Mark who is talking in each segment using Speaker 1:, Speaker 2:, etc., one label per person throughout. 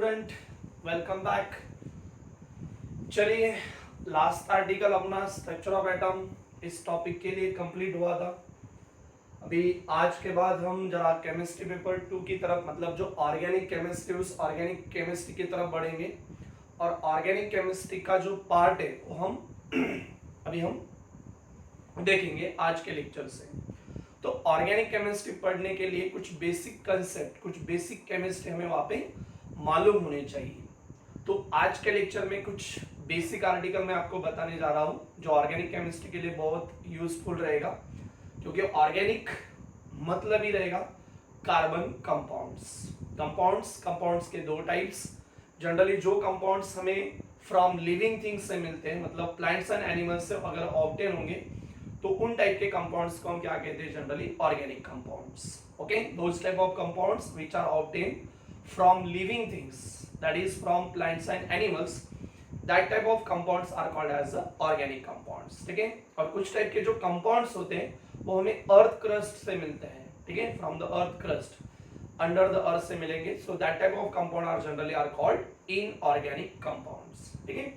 Speaker 1: Student, welcome back. चलिए, last article अपना structure of atom इस टॉपिक के लिए कंप्लीट हुआ था। अभी आज के बाद हम जरा केमिस्ट्री पेपर 2 की तरफ, मतलब जो ऑर्गेनिक केमिस्ट्री, उस ऑर्गेनिक केमिस्ट्री की तरफ बढ़ेंगे। और ऑर्गेनिक केमिस्ट्री का जो पार्ट है वो हम अभी हम देखेंगे आज के लेक्चर से। तो ऑर्गेनिक केमिस्ट्री पढ़ने के लिए कुछ बेसिक कंसेप्ट, कुछ बेसिक केमिस्ट्री हमें वहां पे मालूम होने चाहिए। तो आज के लेक्चर में कुछ बेसिक आर्टिकल मैं आपको बताने जा रहा हूं जो ऑर्गेनिक केमिस्ट्री के लिए बहुत यूजफुल रहेगा, क्योंकि ऑर्गेनिक मतलब ही रहेगा कार्बन कंपाउंड्स। कंपाउंड्स के दो टाइप्स। जनरली जो कंपाउंड्स हमें फ्रॉम लिविंग थिंग्स से मिलते हैं, मतलब प्लांट्स एंड एनिमल्स से अगर ऑब्टेन होंगे, तो उन टाइप के कंपाउंड्स को हम क्या कहते हैं? Generally organic compounds. Okay, those type of compounds which are obtain from living things, that is from plants and animals, that type of compounds are called as organic compounds. ठीक है। और कुछ टाइप के जो कंपाउंड्स होते हैं वो हमें अर्थ क्रस्ट से मिलते हैं। ठीक है, from the earth crust, under the earth से मिलेंगे। So that type of compound are generally are called inorganic compounds. ठीक है।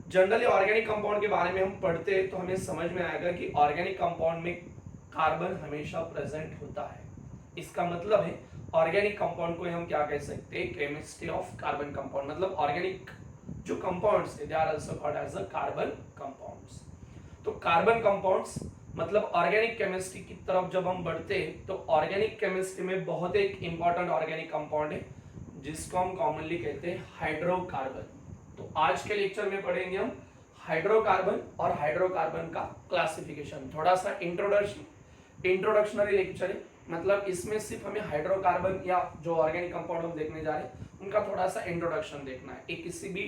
Speaker 1: जनरली ऑर्गेनिक कंपाउंड के बारे में हम पढ़ते हैं तो हमें समझ में आएगा कि ऑर्गेनिक कंपाउंड में कार्बन हमेशा प्रेजेंट होता है। इसका मतलब है ऑर्गेनिक कंपाउंड को हम क्या कह सकते हैं? Chemistry of carbon compound. मतलब ऑर्गेनिक जो कंपाउंड्स है they are also called as carbon compounds. तो कार्बन कंपाउंड्स मतलब ऑर्गेनिक केमिस्ट्री की तरफ जब हम बढ़ते हैं तो ऑर्गेनिक केमिस्ट्री में बहुत एक इंपॉर्टेंट ऑर्गेनिक कंपाउंड है जिसको हम कॉमनली कहते हैं हाइड्रोकार्बन। तो आज के लेक्चर में पढ़ेंगे हम हाइड्रोकार्बन और हाइड्रोकार्बन का क्लासिफिकेशन। थोड़ा सा इंट्रोडक्शनरी लेक्चर है, मतलब इसमें सिर्फ हमें हाइड्रोकार्बन या जो ऑर्गेनिक कंपाउंड हम देखने जा रहे हैं उनका थोड़ा सा इंट्रोडक्शन देखना है। ये किसी भी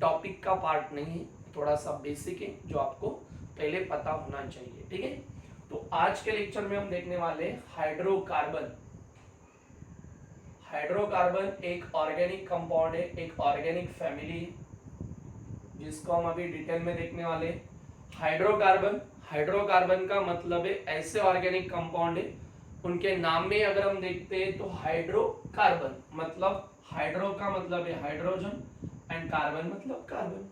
Speaker 1: टॉपिक का पार्ट नहीं है, थोड़ा सा बेसिक है जो आपको पहले पता होना चाहिए। ठीक है। तो आज के लेक्चर में हम देखने वाले हाइड्रोकार्बन। हाइड्रोकार्बन एक ऑर्गेनिक कंपाउंड है, एक ऑर्गेनिक फैमिली है जिसको हम अभी डिटेल में देखने वाले। हाइड्रोकार्बन का मतलब है ऐसे ऑर्गेनिक कंपाउंड है, उनके नाम में अगर हम देखते हैं तो हाइड्रोकार्बन मतलब हाइड्रो का मतलब है हाइड्रोजन एंड कार्बन मतलब कार्बन।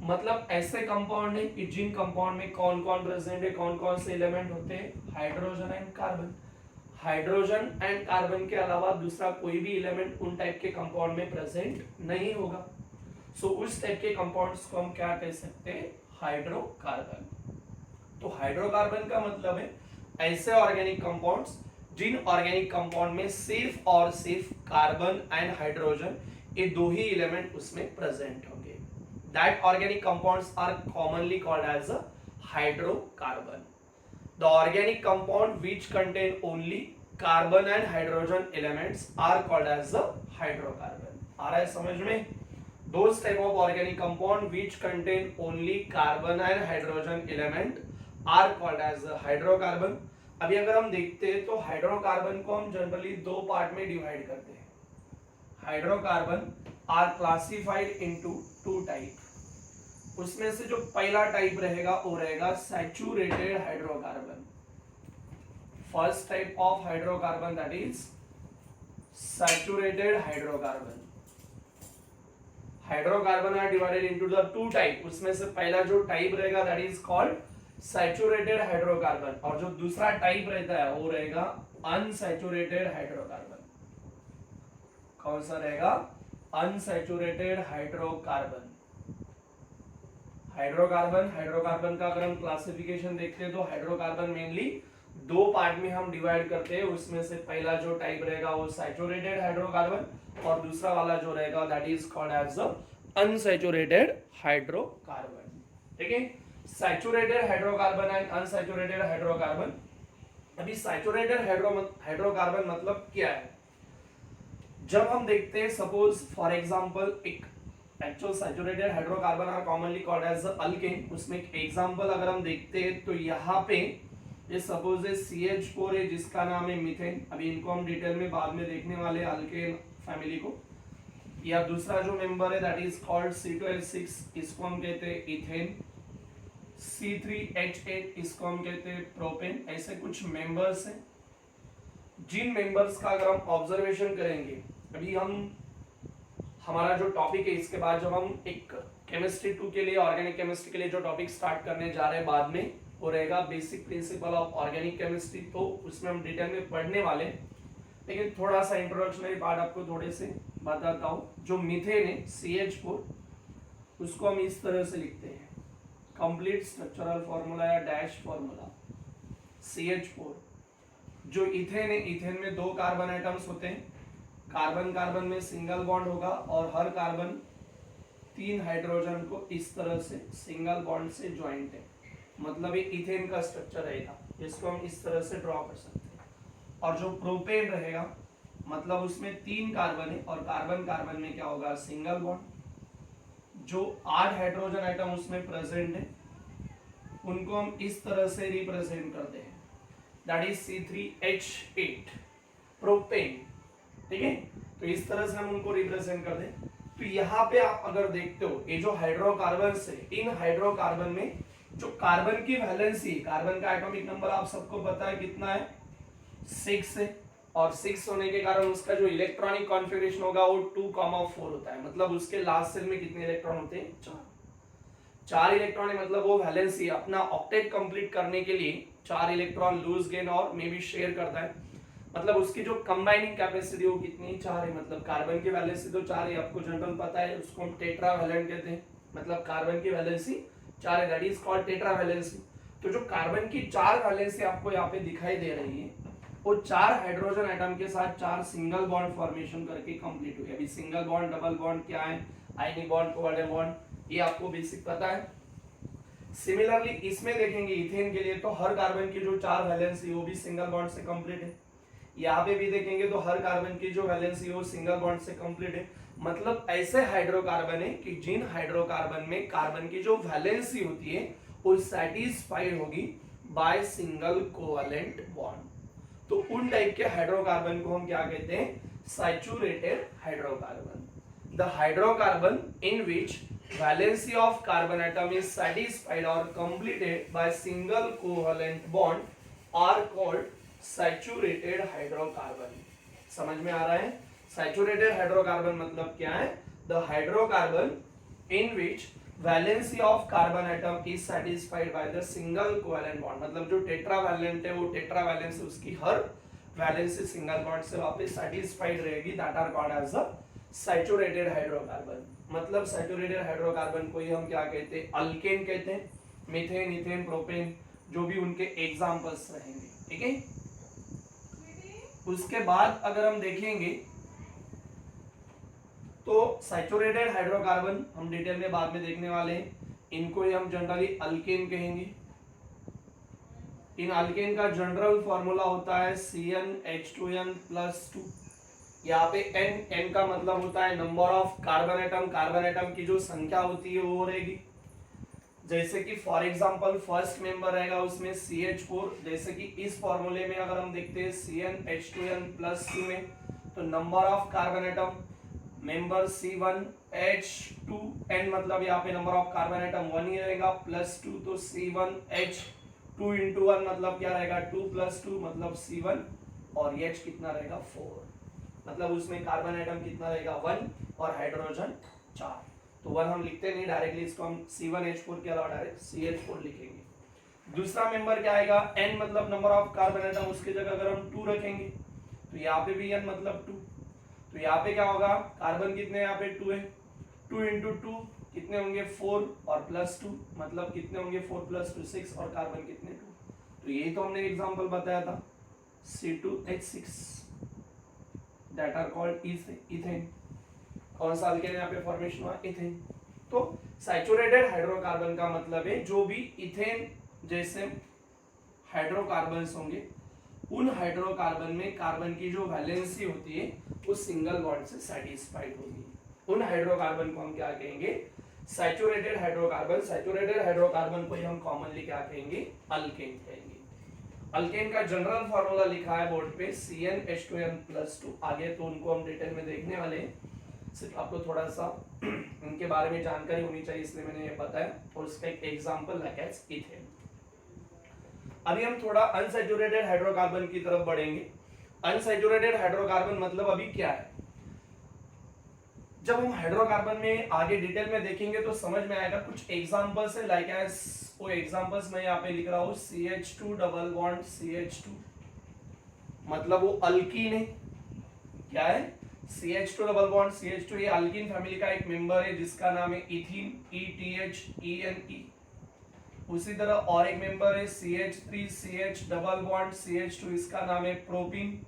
Speaker 1: मतलब ऐसे कंपाउंड है कि जिन कंपाउंड में कौन कौन प्रेजेंट है, कौन कौन से एलिमेंट होते हैं? Hydrogen and carbon. Hydrogen and carbon के अलावा दूसरा कोई भी एलिमेंट उन टाइप के कंपाउंड में प्रेजेंट नहीं होगा। सो उस टाइप के कंपाउंड्स को हम क्या कह सकते हैं? हाइड्रोकार्बन। तो हाइड्रोकार्बन का मतलब है ऐसे ऑर्गेनिक कंपाउंड्स जिन ऑर्गेनिक कंपाउंड में सिर्फ और सिर्फ कार्बन एंड हाइड्रोजन ये दो ही एलिमेंट उसमें प्रेजेंट होंगे। That organic compounds are commonly called as a hydrocarbon. The organic compound which contain only carbon and hydrogen elements are called as a hydrocarbon. आ रहा है समझ में? Those type of organic compound which contain only carbon and hydrogen element are called as hydrocarbon। अभी अगर हम देखते हैं तो हाइड्रोकार्बन को हम जनरली दो पार्ट में डिवाइड करते हैं। Hydrocarbon are classified into two type. उसमें से जो पहला टाइप रहेगा वो रहेगा saturated hydrocarbon. First type of hydrocarbon that is saturated hydrocarbon. Hydrocarbon are divided into the two type. उसमें से पहला जो टाइप रहेगा that is called saturated hydrocarbon, और जो दूसरा टाइप रहता है वो रहेगा अनसैचुरेटेड हाइड्रोकार्बन। कौन सा रहेगा? Unsaturated hydrocarbon. हाइड्रोकार्बन का अगर हम क्लासिफिकेशन देखते हैं तो हाइड्रोकार्बन मेनली दो पार्ट में हम डिवाइड करते हैं। उसमें से पहला जो टाइप रहेगा वो सैचुरेटेड हाइड्रोकार्बन, और दूसरा वाला जो रहेगा that is called as unsaturated hydrocarbon. ठीक है। Saturated hydrocarbon and unsaturated hydrocarbon. अभी सैचुरेटेड हाइड्रोकार्बन मतलब क्या है? जब हम देखते हैं सपोज फॉर एग्जांपल एक actual saturated hydrocarbon are commonly called as alkane. उसमें एक एग्जांपल अगर हम देखते हैं तो यहाँ पे ये सपोज है CH4 है जिसका नाम है मीथेन। अभी इनको हम डिटेल में बाद में देखने वाले अल्केन फैमिली को। या दूसरा जो मेंबर है दैट इज कॉल्ड C2H6, इसको हम कहते हैं इथेन। C3H8 इसको हम कहते हैं प्रोपेन। ऐसे कुछ मेंबर्स हैं जिन मेंबर्स का अगर हम ऑब्जर्वेशन करेंगे, अभी हम हमारा जो टॉपिक है इसके बाद जब हम एक केमिस्ट्री 2 के लिए, ऑर्गेनिक केमिस्ट्री के लिए जो टॉपिक स्टार्ट करने जा रहे हैं बाद में, वो रहेगा basic principle of organic chemistry. तो उसमें हम डिटेल में पढ़ने वाले, लेकिन थोड़ा सा इंट्रोडक्शनरी पार्ट आपको थोड़े से बताता हूँ। जो मीथेन है CH4, उसको हम इस तरह से लिखते हैं, कंप्लीट स्ट्रक्चरल फॉर्मूला या डैश फॉर्मूला CH4। जो इथेन है, इथेन में 2 कार्बन एटम्स होते हैं, कार्बन कार्बन में सिंगल बॉन्ड होगा और हर कार्बन 3 हाइड्रोजन को इस तरह से सिंगल बॉन्ड से ज्वाइंट है, मतलब ये इथेन का स्ट्रक्चर रहेगा, जिसको हम इस तरह से ड्रॉ कर सकते हैं। और जो प्रोपेन रहेगा, मतलब उसमें 3 कार्बन है और कार्बन कार्बन में क्या होगा, सिंगल बॉन्ड। जो 8 हाइड्रोजन आइटम उसमें प्रेजेंट है, उनको हम इस तरह से रिप्रेजेंट करते हैं, दैट इज C3H8 प्रोपेन। ठीक है, तो इस तरह से हम उनको रिप्रेजेंट कर दें। तो यहाँ पे आप अगर देखते हो, ये जो हाइड्रोकार्बन है, इन हाइड्रोकार्बन में जो कार्बन की वैलेंसी, कार्बन का एटॉमिक नंबर आप सबको पता है कितना है, 6 है। और 6 होने के कारण उसका जो इलेक्ट्रॉनिक कॉन्फ़िगरेशन होगा वो 2,4 होता है। मतलब उसके लास्ट सेल में कितने इलेक्ट्रॉन होते हैं, 4 इलेक्ट्रॉन है। मतलब वो वैलेंसी अपना ऑक्टेट कंप्लीट करने के लिए 4 इलेक्ट्रॉन लूज गेन और मे बी शेयर करता है। मतलब उसकी जो कंबाइनिंग कैपेसिटी वो कितनी, 4 है। मतलब कार्बन की वैलेंसी तो 4 है, आपको जनरल पता है, उसको हम टेट्रावैलेंट कहते हैं। मतलब कार्बन की वैलेंसी 4 है, दैट इज कॉल्ड टेट्रावैलेंसी। तो जो कार्बन की 4 वैलेंसी आपको यहाँ पे दिखाई दे रही है, वो 4 हाइड्रोजन एटम के साथ 4 सिंगल बॉन्ड फॉर्मेशन करके कंप्लीट हुई। अभी सिंगल बॉन्ड, डबल बॉन्ड क्या है, आयनिक बॉन्ड, कोवैलेंट बॉन्ड, ये आपको बेसिक पता है। सिमिलरली इसमें देखेंगे इथेन के लिए, तो हर कार्बन की जो 4 वैलेंसी वो भी सिंगल बॉन्ड से कंप्लीट है। यहाँ पे भी देखेंगे तो हर कार्बन की जो वैलेंसी वो सिंगल बॉन्ड से कंप्लीट है। मतलब ऐसे हाइड्रोकार्बन है कि जिन हाइड्रोकार्बन में कार्बन की जो वैलेंसी होती है वो सैटिस्फाइड होगी बाय सिंगल कोवैलेंट बॉन्ड। तो उन टाइप के हाइड्रोकार्बन को हम क्या कहते हैं, saturated hydrocarbon. The hydrocarbon in which valency of carbon atom is satisfied or completed by single covalent bond are called saturated hydrocarbon। समझ में आ रहा है, saturated hydrocarbon मतलब क्या है, the hydrocarbon in which valency of carbon atom is satisfied by the single covalent bond। मतलब जो टेट्रावैलेंट है वो टेट्रावैलेंस उसकी हर वैलेंसी सिंगल बॉन्ड से वापस satisfied रहेगी, that are called as the saturated hydrocarbon. मतलब सैचुरेटेड हाइड्रोकार्बन को ही हम क्या कहते हैं, अल्केन कहते हैं। मीथेन, इथेन, प्रोपेन जो भी उनके एग्जांपल्स रहेंगे। ठीक है, उसके बाद अगर हम देखेंगे तो सैचुरेटेड हाइड्रोकार्बन हम डिटेल में बाद में देखने वाले हैं। इनको ही हम जनरली अल्केन कहेंगे। इन अल्केन का जनरल फॉर्मूला होता है CnH2n+2। यहाँ पे n का मतलब होता है number of carbon atom. Carbon atom की जो संख्या होती है वो रहेगी, जैसे कि फॉर एग्जांपल फर्स्ट मेंबर रहेगा उसमें CH4। जैसे कि इस फॉर्मूले में अगर हम देखते हैं CnH2n+2 में, तो number of carbon atom member C1H2n, मतलब यहाँ पे नंबर ऑफ कार्बन एटम 1 ही रहेगा, +2 तो C1H2 into 1 मतलब क्या रहेगा, 2+2 मतलब C1, और H कितना रहेगा, 4। मतलब उसमें कार्बन एटम कितना रहेगा, 1 और हाइड्रोजन 4। तो 1 हम लिखते नहीं डायरेक्टली, इसको हम C1H4 के अलावा डायरेक्ट CH4 लिखेंगे। दूसरा मेंबर क्या आएगा, N मतलब नंबर ऑफ कार्बन एटम, उसकी जगह अगर हम 2 रखेंगे तो यहाँ पे भी N मतलब 2। तो यहाँ पे क्या होगा, कार्बन कितने यहाँ पे 2 है, 2 into 2 कितने होंगे, 4 और +2 मतलब कितने होंगे, 4 + 2 6, और कार्बन कितने 2। तो यही तो हमने एग्जांपल बताया था, C2H6 that are called ethane. कौन सा अल्केन यहाँ पे फॉर्मेशन हुआ, इथेन। तो सैचुरेटेड हाइड्रोकार्बन का मतलब है जो भी इथेन जैसे हाइड्रोकार्बन्स होंगे, उन हाइड्रोकार्बन में कार्बन की जो वैलेंसी होती है वो सिंगल बॉन्ड से सैटिस्फाइड होगी। उन हाइड्रोकार्बन को हम क्या कहेंगे, सैचुरेटेड हाइड्रोकार्बन। सैचुरेटेड हाइड्रोकार्बन को ही हम कॉमनली क्या कहेंगे, अल्केन कहेंगे। अल्केन का जनरल फॉर्मूला लिखा है बोर्ड पे CnH2n+2। आगे तो उनको हम डिटेल में देखने वाले हैं, सिर्फ आपको थोड़ा सा इनके बारे में जानकारी होनी चाहिए, इसलिए मैंने ये बताया। और उसका एक एग्जांपल लाइक एज इथेन। अभी हम थोड़ा अनसैचुरेटेड हाइड्रोकार्बन की तरफ बढ़ेंगे। अनसैचुरेटेड हाइड्रोकार्बन मतलब अभी क्या है, जब हम हाइड्रोकार्बन में आगे डिटेल में देखेंगे तो समझ में आएगा। कुछ एग्जांपल्स है, लाइक एज वो एग्जांपल्स मैं यहाँ पे लिख रहा हूँ, CH2 डबल बॉन्ड CH2, मतलब वो अल्कीन है। क्या है? CH2 डबल बॉन्ड CH2, ये अल्कीन फैमिली का एक मेंबर है जिसका नाम है इथीन, ETHENE। उसी तरह और एक मेंबर है CH3CH डबल बॉन्ड CH2, इसका नाम है प्रोपीन।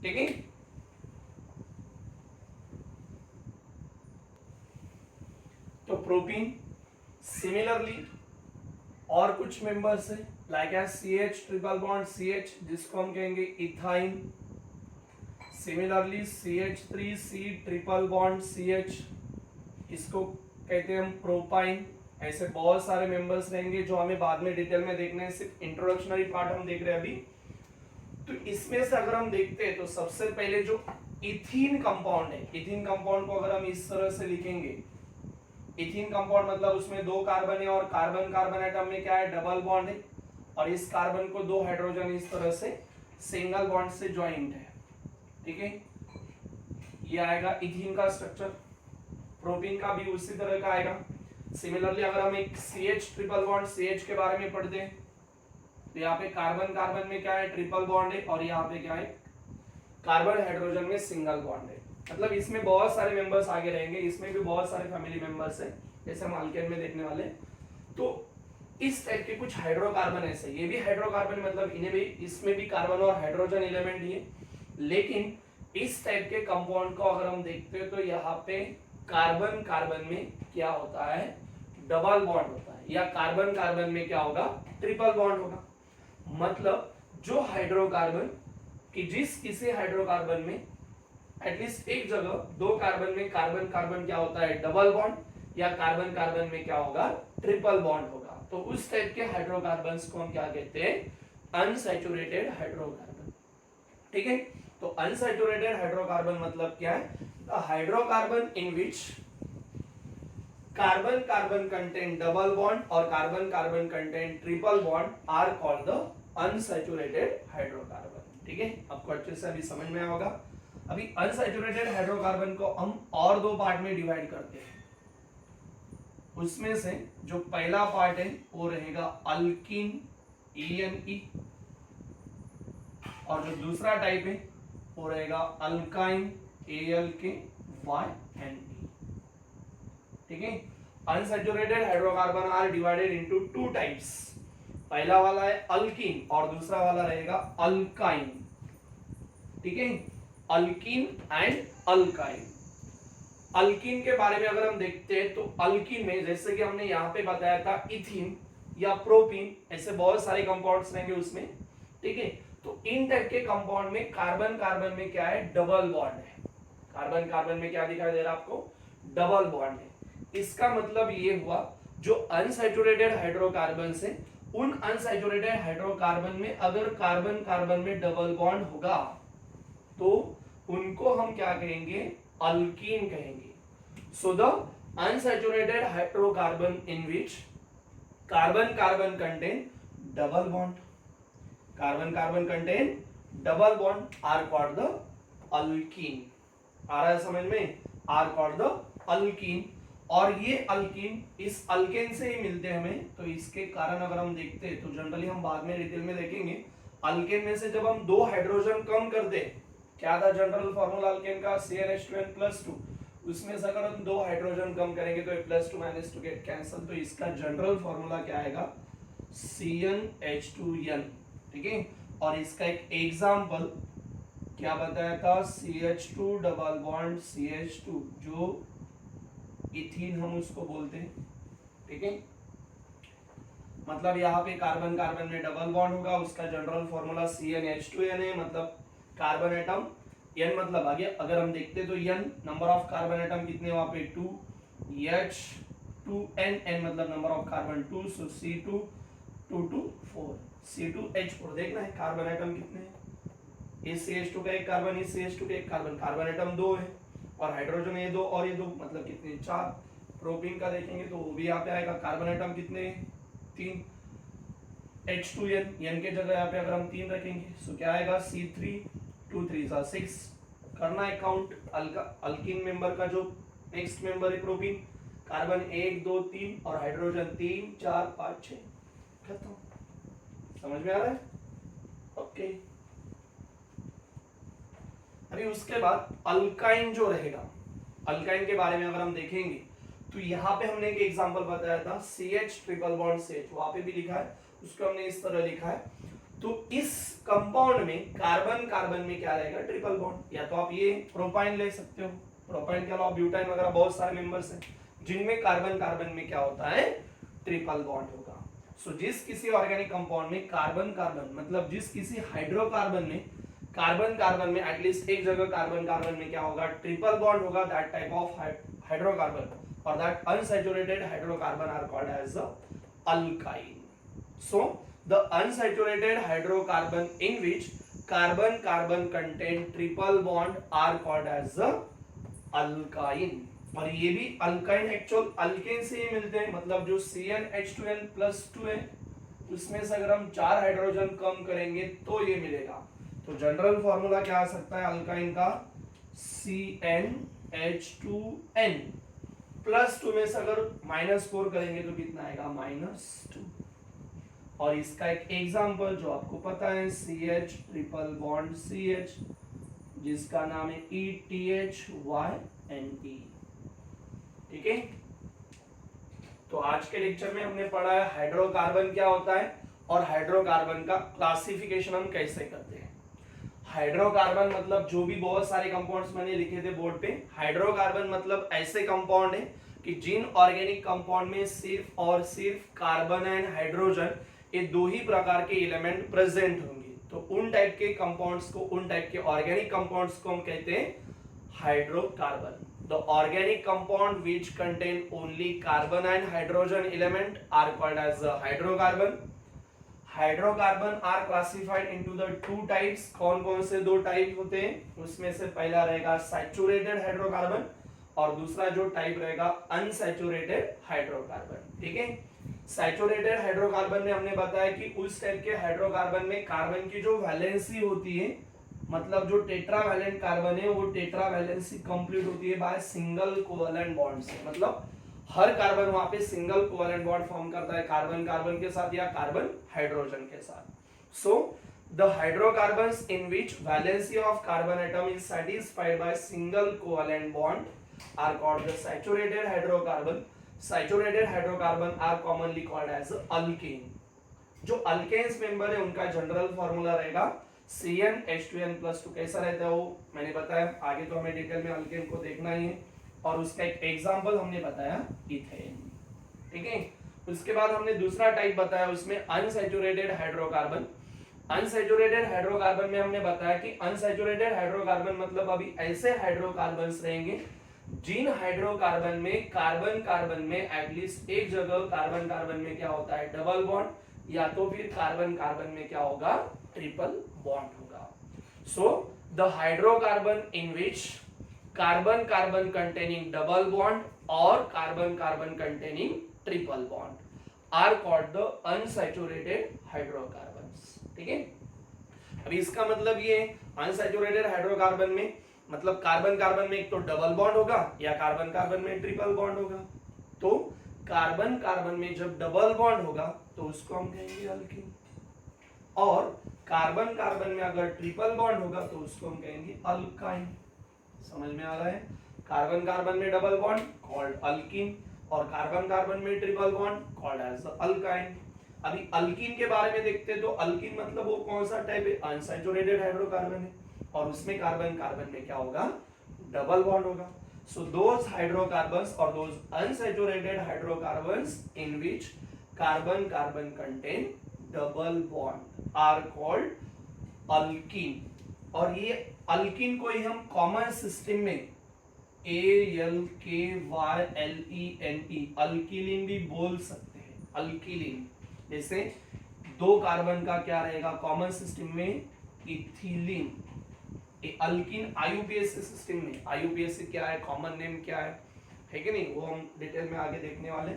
Speaker 1: ठीक है, तो प्रोपीन। सिमिलरली और कुछ मेंबर्स है, like as CH triple bond CH, जिसको हम कहेंगे ethyne. Similarly CH3C triple bond CH, इसको कहते हैं हम प्रोपाइन। ऐसे बहुत सारे मेंबर्स रहेंगे जो हमें बाद में डिटेल में देखने हैं, सिर्फ इंट्रोडक्शनरी पार्ट हम देख रहे हैं अभी। तो इसमें से अगर हम देखते हैं तो सबसे पहले जो इथीन कंपाउंड है, इथीन कंपाउंड को अगर हम इस तरह से लिखेंगे, इथीन कंपाउंड मतलब उसमें दो कार्बन है और कार्बन कार्बन एटम में क्या है, डबल बॉन्ड है, और इस कार्बन को दो हाइड्रोजन इस तरह से सिंगल बॉन्ड से ज्वाइंट है। ठीक है, ये आएगा इथीन का स्ट्रक्चर। प्रोपीन का भी उसी तरह का आएगा। सिमिलरली अगर हम एक CH ट्रिपल बॉन्ड CH के बारे में पढ़ते हैं तो यहाँ पे कार्बन कार्बन में क्या है, ट्रिपल बॉन्ड है, और यहाँ पे क्या है, कार्बन हाइड्रोजन में सिंगल बॉन्ड है। मतलब इसमें बहुत सारे मेंबर्स आगे रहेंगे, इसमें भी बहुत सारे फैमिली मेंबर्स हैं, जैसे हम अल्केन में देखने वाले। तो इस टाइप के कुछ हाइड्रोकार्बन ऐसे, ये भी हाइड्रोकार्बन मतलब इन्हें भी, इसमें भी कार्बन और हाइड्रोजन एलिमेंट ही है। लेकिन इस टाइप के कंपाउंड को अगर हम देखते हैं तो यहाँ पे कार्बन कार्बन में क्या होता है, डबल बॉन्ड होता है, या कार्बन कार्बन में क्या होगा, ट्रिपल बॉन्ड होगा। मतलब जो हाइड्रोकार्बन कि जिस किसी हाइड्रोकार्बन में एटलीस्ट एक जगह दो कार्बन में कार्बन कार्बन क्या होता है, डबल बॉन्ड, या कार्बन कार्बन में क्या होगा, ट्रिपल बॉन्ड होगा, तो उस टाइप के हाइड्रोकार्बन्स को हम क्या कहते हैं, अनसैचुरेटेड हाइड्रोकार्बन। ठीक है, तो अनसैचुरेटेड हाइड्रोकार्बन मतलब क्या है, the hydrocarbon in which carbon carbon contain double bond और carbon carbon contain triple bond are called the unsaturated hydrocarbon. ठीक है, आपको अच्छे से अभी समझ में आया होगा। अभी अनसैचुरेटेड हाइड्रोकार्बन को हम और दो पार्ट में डिवाइड करते हैं। उसमें से जो पहला पार्ट है वो रहेगा अल्कीन ENE, और जो दूसरा टाइप है वो रहेगा अल्काइन ALKYNE। ठीक है, unsaturated hydrocarbon are divided into two types. पहला वाला है अल्कीन और दूसरा वाला रहेगा अल्काइन। ठीक है, अल्कीन एंड अल्काइन। अल्कीन के बारे में अगर हम देखते हैं तो अल्कीन में जैसे कि हमने यहाँ पे बताया था इथीन या प्रोपीन, ऐसे बहुत सारे कंपाउंड्स रहेंगे उसमें। ठीक है, तो इन टाइप के कंपाउंड में कार्बन कार्बन में क्या है, डबल बॉन्ड है। कार्बन कार्बन में क्या दिखाई दे रहा है आपको, डबल बॉन्ड है। इसका मतलब ये हुआ जो अनसैचुरेटेड हाइड्रोकार्बन से, उन अनसैचुरेटेड हाइड्रोकार्बन में अगर कार्बन कार्बन में डबल बॉन्ड होगा तो उनको हम क्या कहेंगे, अल्कीन कहेंगे। So the unsaturated hydrocarbon in which carbon carbon contain double bond, carbon carbon contain double bond are called the alkene. आ रहा है समझ में, आर कॉल्ड द अल्कीन। और ये अल्कीन इस अल्केन से ही मिलते हैं हमें, तो इसके कारण अगर हम देखते हैं तो जनरली हम बाद में डिटेल में देखेंगे, अल्केन में से जब हम दो हाइड्रोजन कम कर दे, क्या था जनरल फॉर्मूला अल्केन का, CnH2n+2, उसमें से अगर हम दो हाइड्रोजन कम करेंगे तो +2 -2 गेट कैंसिल, तो इसका जनरल फॉर्मूला क्या आएगा, CnH2n। ठीक है, और इसका एक एग्जांपल क्या बताया था, CH2 डबल बॉन्ड CH2, जो इथीन हम उसको बोलते हैं। ठीक है, मतलब यहाँ पे कार्बन कार्बन में डबल बॉन्ड होगा, उसका जनरल फॉर्मूला CnH2n है, मतलब कार्बन एटम, n मतलब आगे अगर हम देखते तो n number of carbon atom कितने वहां पे 2, H2n, n मतलब number of carbon 2, so C2 2 2 4, C2H4। देखना है कार्बन एटम कितने हैं, इस CH2 का एक कार्बन, इस CH2 का एक कार्बन, कार्बन एटम 2 है, और हाइड्रोजन ये 2 और ये 2, मतलब कितने, 4। प्रोपीन का देखेंगे तो वो भी यहाँ पे आएगा, कार्बन एटम कितने, 3, H2n, n के जगह यहाँ पे अगर हम 3 रखेंगे सो क्या आएगा, C3 2 3 6, करना है काउंट अल्कीन मेंबर का जो नेक्स्ट मेंबर है प्रोपीन, कार्बन 1 2 3 और हाइड्रोजन 3 4 5 6, खत्म। समझ में आ रहा है? ओके। अभी उसके बाद अल्काइन जो रहेगा, अल्काइन के बारे में अगर हम देखेंगे तो यहाँ पे हमने एक एग्जांपल बताया था CH ट्रिपल बॉन्ड CH, वहां पे भी लिखा है, उसको हमने इस तरह लिखा है। तो इस कंपाउंड में कार्बन कार्बन में क्या रहेगा? Triple bond. या तो आप ये प्रोपाइन ले सकते हो, प्रोपाइन के अलावा ब्यूटाइन वगैरह बहुत सारे मेंबर्स हैं जिनमें कार्बन कार्बन में क्या होता है? ट्रिपल बॉन्ड होगा। सो जिस किसी ऑर्गेनिक कंपाउंड में कार्बन कार्बन मतलब जिस किसी हाइड्रोकार्बन में कार्बन कार्बन में एटलीस्ट एक जगह कार्बन कार्बन में क्या होगा? ट्रिपल बॉन्ड होगा, that type of hydrocarbon or that unsaturated hydrocarbon are called as the alkyne. So the unsaturated hydrocarbon in which carbon carbon contain triple bond are called as the alkyne. और ये भी alkyne actual alkane से ही मिलते हैं, मतलब जो CnH2n+2 है उसमें से अगर हम 4 हाइड्रोजन कम करेंगे तो ये मिलेगा। तो जनरल फॉर्मूला क्या आ सकता है अल्काइन का? CnH2n +2 में से अगर -4 करेंगे तो कितना आएगा? -2। और इसका एक एग्जांपल जो आपको पता है CH ट्रिपल बॉन्ड CH जिसका नाम है ETHYNE। ठीक है, तो आज के लेक्चर में हमने पढ़ा है हाइड्रोकार्बन क्या होता है और हाइड्रोकार्बन का क्लासिफिकेशन हम कैसे करते हैं। हाइड्रोकार्बन मतलब जो भी बहुत सारे कंपाउंड्स मैंने लिखे थे बोर्ड पे, हाइड्रोकार्बन मतलब ऐसे कंपाउंड है कि जिन ऑर्गेनिक कंपाउंड में सिर्फ और सिर्फ कार्बन एंड हाइड्रोजन ये दो ही प्रकार के एलिमेंट प्रेजेंट होंगे, तो उन टाइप के कंपाउंड्स को, उन टाइप के ऑर्गेनिक कंपाउंड्स को हम कहते हैं hydrocarbon. The organic compound which contain only carbon and hydrogen element are called as hydrocarbon. Hydrocarbon are classified into the two types. कौन कौन से दो टाइप होते हैं? उसमें से पहला रहेगा सैचुरेटेड हाइड्रोकार्बन और दूसरा जो टाइप रहेगा अनसैचुरेटेड हाइड्रोकार्बन। ठीक है, सैचुरेटेड हाइड्रोकार्बन में हमने बताया कि उस टाइप के हाइड्रोकार्बन में कार्बन की जो वैलेंसी होती है, मतलब जो टेट्रावैलेंट कार्बन है वो टेट्रावैलेंसी कंप्लीट होती है बाय सिंगल कोवैलेंट बॉन्ड से, मतलब हर कार्बन वहां पे सिंगल कोवैलेंट बॉन्ड फॉर्म करता है कार्बन कार्बन के साथ या कार्बन हाइड्रोजन के साथ। So the hydrocarbons in which valency of carbon atom is satisfied by single covalent bond are called the saturated hydrocarbon. Saturated hydrocarbon are commonly called as alkane. जो alkanes member है उनका general formula रहेगा CnH2n+2। कैसा रहता है वो मैंने बताया, आगे तो हमें डिटेल में अल्केन को देखना ही है। और उसका एक एग्जांपल हमने बताया इथेन। ठीक है, उसके बाद हमने दूसरा टाइप बताया उसमें अनसैचुरेटेड हाइड्रोकार्बन। अनसैचुरेटेड हाइड्रोकार्बन में हमने बताया कि अनसैचुरेटेड हाइड्रोकार्बन मतलब अभी ऐसे हाइड्रोकार्बन्स रहेंगे जिन हाइड्रोकार्बन में कार्बन कार्बन में एटलीस्ट एक जगह कार्बन कार्बन में क्या होता है? डबल बॉन्ड, या तो फिर कार्बन कार्बन में क्या होगा? ट्रिपल बॉन्ड होगा। So the hydrocarbon in which carbon carbon containing double bond और carbon carbon containing triple bond are called the unsaturated hydrocarbons. ठीक है, अभी इसका मतलब ये अनसैचुरेटेड हाइड्रोकार्बन में मतलब कार्बन कार्बन में एक तो डबल बॉन्ड होगा या कार्बन कार्बन में ट्रिपल बॉन्ड होगा। तो कार्बन कार्बन में जब डबल बॉन्ड होगा तो उसको हम कहेंगे अल्कीन, और कार्बन कार्बन में अगर ट्रिपल बॉन्ड होगा तो उसको हम कहेंगे अल्काइन। समझ में आ रहा है? कार्बन कार्बन में डबल बॉन्ड कॉल्ड अल्कीन और कार्बन कार्बन में triple bond called as alkyne. अभी अल्कीन के बारे में देखते हैं तो अल्कीन मतलब वो कौन सा टाइप है? अनसैचुरेटेड हाइड्रोकार्बन है और उसमें कार्बन कार्बन में क्या होगा? डबल बॉन्ड होगा। So those hydrocarbons or those unsaturated hydrocarbons in which carbon carbon contain double bond are called alkene। और ये अल्कीन को ही हम कॉमन सिस्टम में ALKYLENE अल्किलिन भी बोल सकते हैं। अल्किलिन जैसे दो कार्बन का क्या रहेगा कॉमन सिस्टम में? इथिलीन। अल्कीन आईयूपीएसी सिस्टम में, आईयूपीएसी क्या है, कॉमन नेम क्या है कि नहीं, वो हम डिटेल में आगे देखने वाले।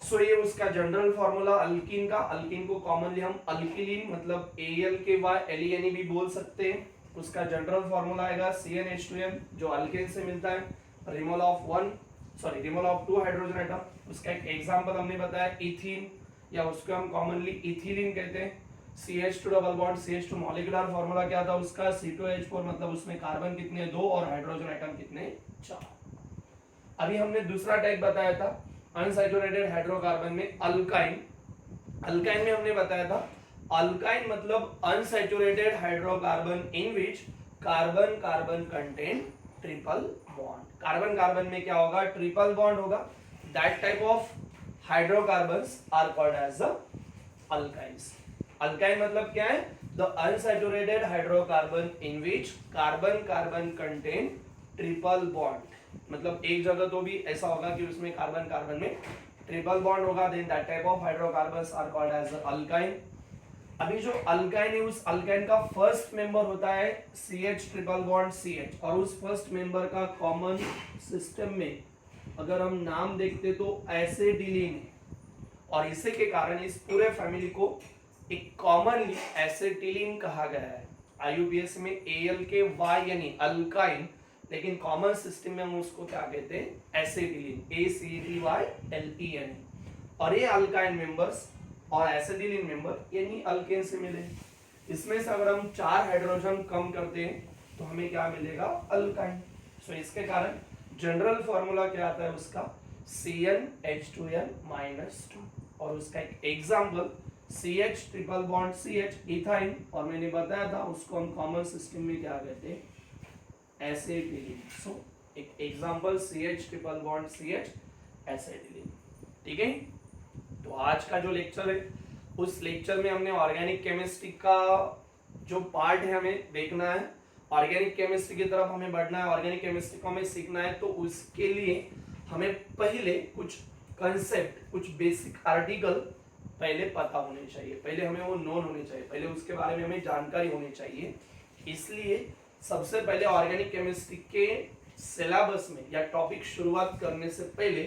Speaker 1: सो ये उसका जनरल फार्मूला अल्कीन का। अल्कीन को कॉमनली हम अल्किलीन मतलब ALKYLENE भी बोल सकते हैं। उसका जनरल फॉर्मूला आएगा CnH2n जो अल्केन से मिलता है, रिमूवल ऑफ 2 हाइड्रोजन एटम। उसका एक एग्जांपल हमने बताया इथीन, या उसको हम कॉमनली इथिलीन कहते हैं। CH2 double bond CH2 molecular formula क्या था उसका C2H4, मतलब उसमें कार्बन कितने 2 और हाइड्रोजन एटम कितने 4। अभी हमने दूसरा टाइप बताया था अनसैचुरेटेड हाइड्रोकार्बन में अल्काइन। अल्काइन में हमने बताया था अल्काइन मतलब unsaturated hydrocarbon in which carbon carbon contain triple bond. Carbon carbon में क्या होगा, ट्रिपल बॉन्ड होगा। That type of hydrocarbons are called as the alkynes. Alkyne मतलब क्या है, the unsaturated hydrocarbon in which carbon carbon contain triple bond. मतलब एक जगह तो भी ऐसा होगा कि उसमें कार्बन कार्बन में ट्रिपल बॉन्ड होगा, then that type of hydrocarbons are called as alkyne. अभी जो अल्काइन है उस अल्काइन का फर्स्ट मेंबर होता है CH ट्रिपल बॉन्ड CH, और उस फर्स्ट मेंबर का कॉमन सिस्टम में अगर हम नाम देखते तो एसिटिलीन है, और इसी के कारण इस पूरे फैमिली को एक कॉमनली एसिटिलीन कहा गया है। IUPAC में ALKY यानी अल्काइन, लेकिन कॉमन सिस्टम में हम उसको क्या कहते हैं, एसिटिलीन, ACETYLEN। और ये अल्काइन मेंबर्स और एसिटिलीन मेंबर यानी अल्केन से मिले। इसमें से अगर हम 4 हाइड्रोजन कम करते हैं तो हमें क्या मिलेगा, अल्काइन। सो इसके कारण जनरल फॉर्मूला क्या आता है उसका CnH2n-2, और उसका एक example CH triple bond CH ethyne, और मैंने बताया था उसको हम कॉमन सिस्टम में क्या कहते हैं, एसिटिलीन। सो एक example CH triple bond CH acetylene. ठीक है, तो आज का जो लेक्चर है उस लेक्चर में हमने ऑर्गेनिक केमिस्ट्री का जो पार्ट है हमें देखना है, ऑर्गेनिक केमिस्ट्री की तरफ हमें बढ़ना है, ऑर्गेनिक केमिस्ट्री को हमें सीखना है। तो उसके लिए हमें पहले कुछ कंसेप्ट, कुछ बेसिक आर्टिकल पहले पता होने चाहिए, पहले हमें वो नोन होने चाहिए, पहले उसके बारे में हमें जानकारी होनी चाहिए। इसलिए सबसे पहले ऑर्गेनिक केमिस्ट्री के सिलेबस में या टॉपिक शुरुआत करने से पहले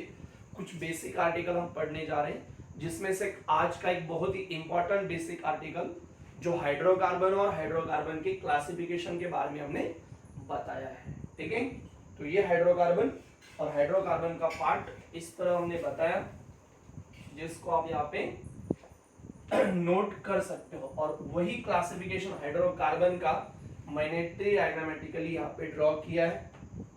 Speaker 1: कुछ बेसिक आर्टिकल हम पढ़ने जा रहे हैं, जिसमें से आज का एक बहुत ही इंपॉर्टेंट बेसिक आर्टिकल जो हाइड्रोकार्बन और हाइड्रोकार्बन की क्लासिफिकेशन के बारे में हमने बताया है। ठीक है, तो ये हाइड्रोकार्बन और हाइड्रोकार्बन का पार्ट इस तरह हमने बताया, जिसको आप यहाँ पे नोट कर सकते हो। और वही क्लासिफिकेशन हाइड्रोकार्बन का मैंने ट्रायग्रामेटिकली यहाँ पे ड्रॉ किया है,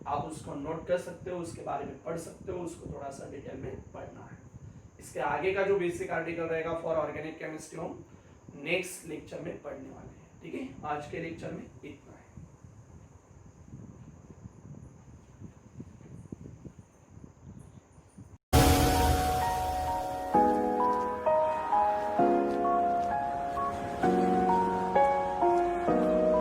Speaker 1: आप उसको नोट कर सकते हो, उसके बारे में पढ़ सकते हो, उसको थोड़ा सा डिटेल में पढ़ना है। इसके आगे का जो बेसिक आर्टिकल रहेगा फॉर ऑर्गेनिक केमिस्ट्री हम नेक्स्ट लेक्चर में पढ़ने वाले हैं। ठीक है, आज के लेक्चर में इतना है।